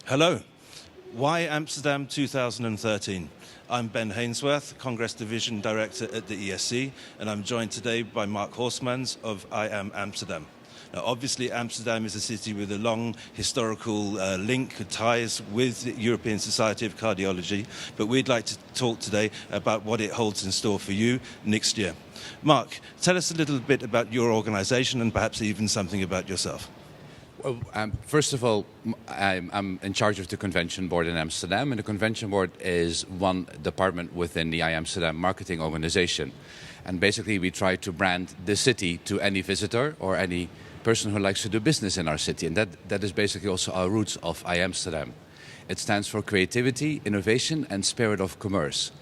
Hello. Why Amsterdam 2013? I'm Ben Hainsworth, Congress Division Director at the ESC, and I'm joined today by Marc Horsmans of I Am Amsterdam. Now, obviously, Amsterdam is a city with a long historical link, ties with the European Society of Cardiology, but we'd like to talk today about what it holds in store for you next year. Marc, tell us a little bit about your organisation and perhaps even something about yourself. Well, first of all, I'm in charge of the convention board in Amsterdam, and the convention board is one department within the I Amsterdam marketing organization. And basically we try to brand the city to any visitor or any person who likes to do business in our city. And that is basically also our roots of I Amsterdam. It stands for creativity, innovation and spirit of commerce.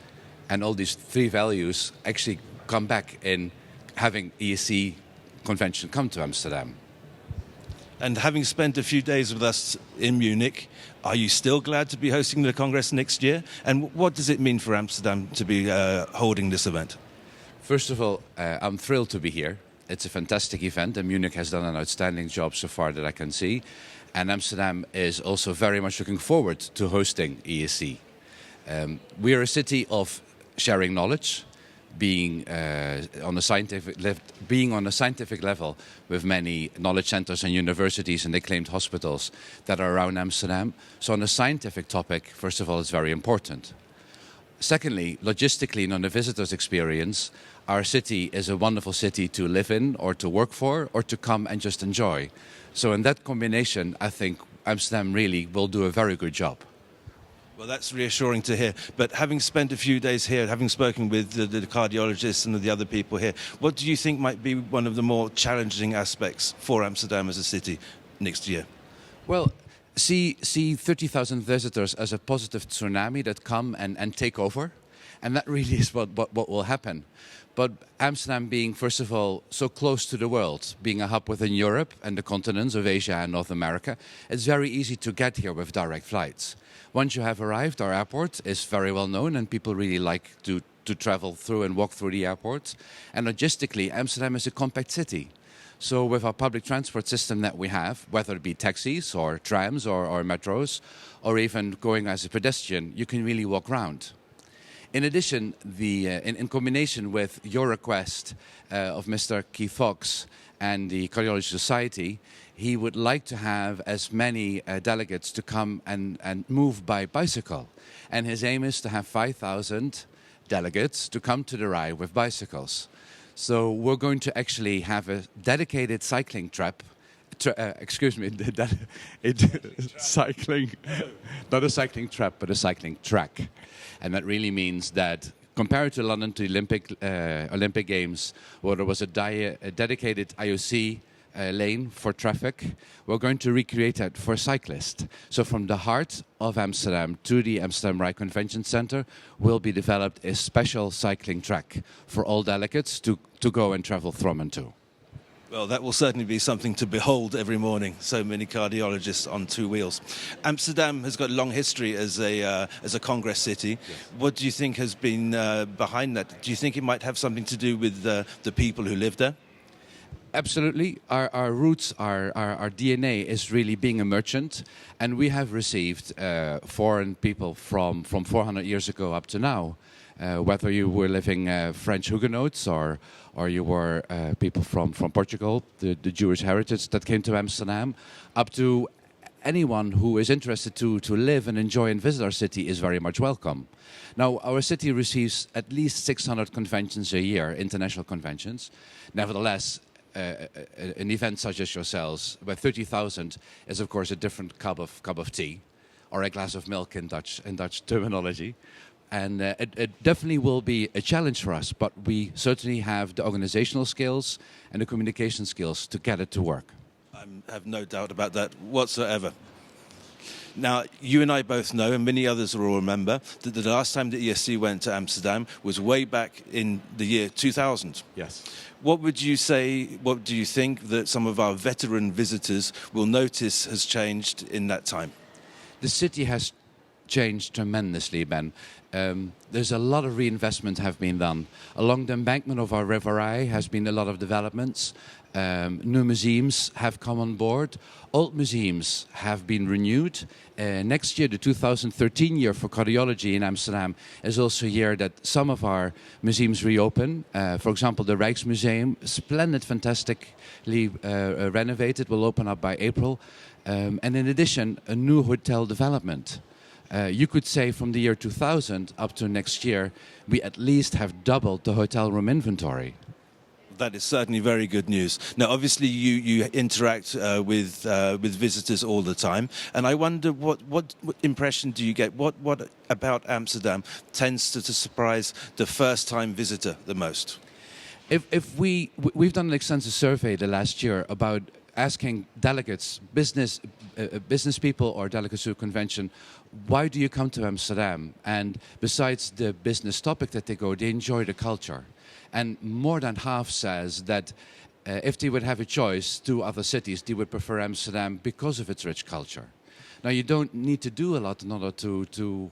And all these three values actually come back in having ESC convention come to Amsterdam. And having spent a few days with us in Munich, are you still glad to be hosting the Congress next year? And what does it mean for Amsterdam to be holding this event? First of all, I'm thrilled to be here. It's a fantastic event, and Munich has done an outstanding job so far that I can see. And Amsterdam is also very much looking forward to hosting ESC. We are a city of sharing knowledge, being on a scientific level with many knowledge centers and universities and acclaimed hospitals that are around Amsterdam. So on a scientific topic, first of all, it's very important. Secondly, logistically and on the visitor's experience, our city is a wonderful city to live in or to work for or to come and just enjoy. So in that combination, I think Amsterdam really will do a very good job. Well, that's reassuring to hear. But having spent a few days here, having spoken with the cardiologists and the other people here, what do you think might be one of the more challenging aspects for Amsterdam as a city next year? Well, see 30,000 visitors as a positive tsunami that come and take over. And that really is what will happen. But Amsterdam being, first of all, so close to the world, being a hub within Europe and the continents of Asia and North America, it's very easy to get here with direct flights. Once you have arrived, our airport is very well known and people really like to travel through and walk through the airport. And logistically, Amsterdam is a compact city. So with our public transport system that we have, whether it be taxis or trams or metros, or even going as a pedestrian, you can really walk around. In addition, in combination with your request of Mr. Keith Fox and the Cardiology Society, he would like to have as many delegates to come and move by bicycle. And his aim is to have 5,000 delegates to come to the ride with bicycles. So we're going to actually have a dedicated cycling track. Cycling, not a cycling trap, but a cycling track. And that really means that compared to London, to the Olympic Games, where there was a dedicated IOC lane for traffic, we're going to recreate that for cyclists. So from the heart of Amsterdam to the Amsterdam Ride Convention Center will be developed a special cycling track for all delegates to go and travel from and to. Well, that will certainly be something to behold every morning. So many cardiologists on two wheels. Amsterdam has got a long history as a Congress city. Yes. What do you think has been behind that? Do you think it might have something to do with the people who live there? Absolutely. Our roots, our DNA is really being a merchant, and we have received foreign people from 400 years ago up to now. Whether you were living French Huguenots or you were people from Portugal, the Jewish heritage that came to Amsterdam, up to anyone who is interested to live and enjoy and visit our city is very much welcome. Now, our city receives at least 600 conventions a year, international conventions. Nevertheless, an event such as yourselves, where 30,000 is of course a different cup of tea, or a glass of milk in Dutch terminology. And it definitely will be a challenge for us, but we certainly have the organizational skills and the communication skills to get it to work. I have no doubt about that whatsoever. Now, you and I both know, and many others will remember, that the last time the ESC went to Amsterdam was way back in the year 2000. Yes. What would you say, what do you think that some of our veteran visitors will notice has changed in that time? The city has changed tremendously, Ben. There's a lot of reinvestment have been done. Along the embankment of our River Eye has been a lot of developments. New museums have come on board. Old museums have been renewed. Next year, the 2013 year for cardiology in Amsterdam, is also a year that some of our museums reopen. For example, the Rijksmuseum, splendid, fantastically renovated, will open up by April. And in addition, a new hotel development. You could say from the year 2000 up to next year, we at least have doubled the hotel room inventory. That is certainly very good news. Now, obviously, you interact with visitors all the time, and I wonder what impression do you get? What about Amsterdam tends to surprise the first-time visitor the most? If we've done an extensive survey the last year about asking delegates, business people or delegates to a convention, why do you come to Amsterdam? And besides the business topic that they go, they enjoy the culture. And more than half says that if they would have a choice to other cities, they would prefer Amsterdam because of its rich culture. Now, you don't need to do a lot in order to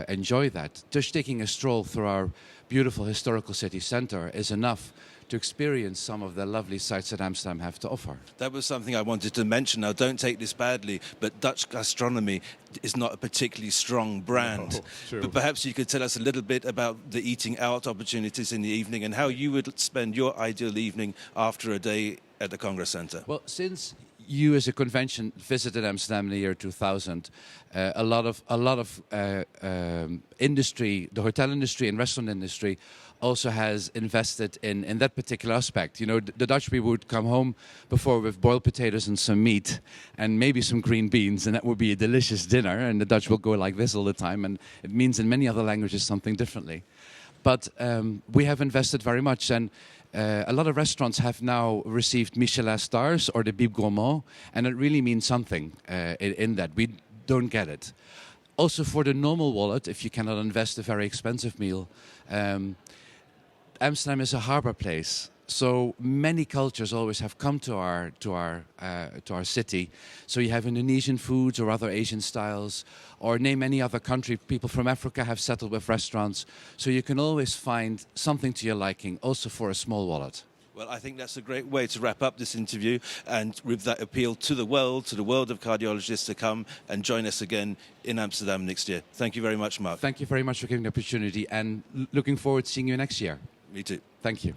enjoy that. Just taking a stroll through our beautiful historical city centre is enough to experience some of the lovely sights that Amsterdam have to offer. That was something I wanted to mention. Now, don't take this badly, but Dutch gastronomy is not a particularly strong brand. No, true. But perhaps you could tell us a little bit about the eating out opportunities in the evening and how you would spend your ideal evening after a day at the Congress Center. Well, since you as a convention visited Amsterdam in the year 2000, a lot of industry, the hotel industry and restaurant industry, also has invested in that particular aspect. You know, the Dutch people would come home before with boiled potatoes and some meat and maybe some green beans, and that would be a delicious dinner, and the Dutch will go like this all the time, and it means in many other languages something differently. But we have invested very much, and a lot of restaurants have now received Michelin stars or the Bib Gourmand, and it really means something in that. We don't get it. Also, for the normal wallet, if you cannot invest a very expensive meal, Amsterdam is a harbor place, so many cultures always have come to our city. So you have Indonesian foods or other Asian styles, or name any other country. People from Africa have settled with restaurants, so you can always find something to your liking, also for a small wallet. Well, I think that's a great way to wrap up this interview, and with that appeal to the world of cardiologists to come and join us again in Amsterdam next year. Thank you very much, Marc. Thank you very much for giving the opportunity, and looking forward to seeing you next year. Me too. Thank you.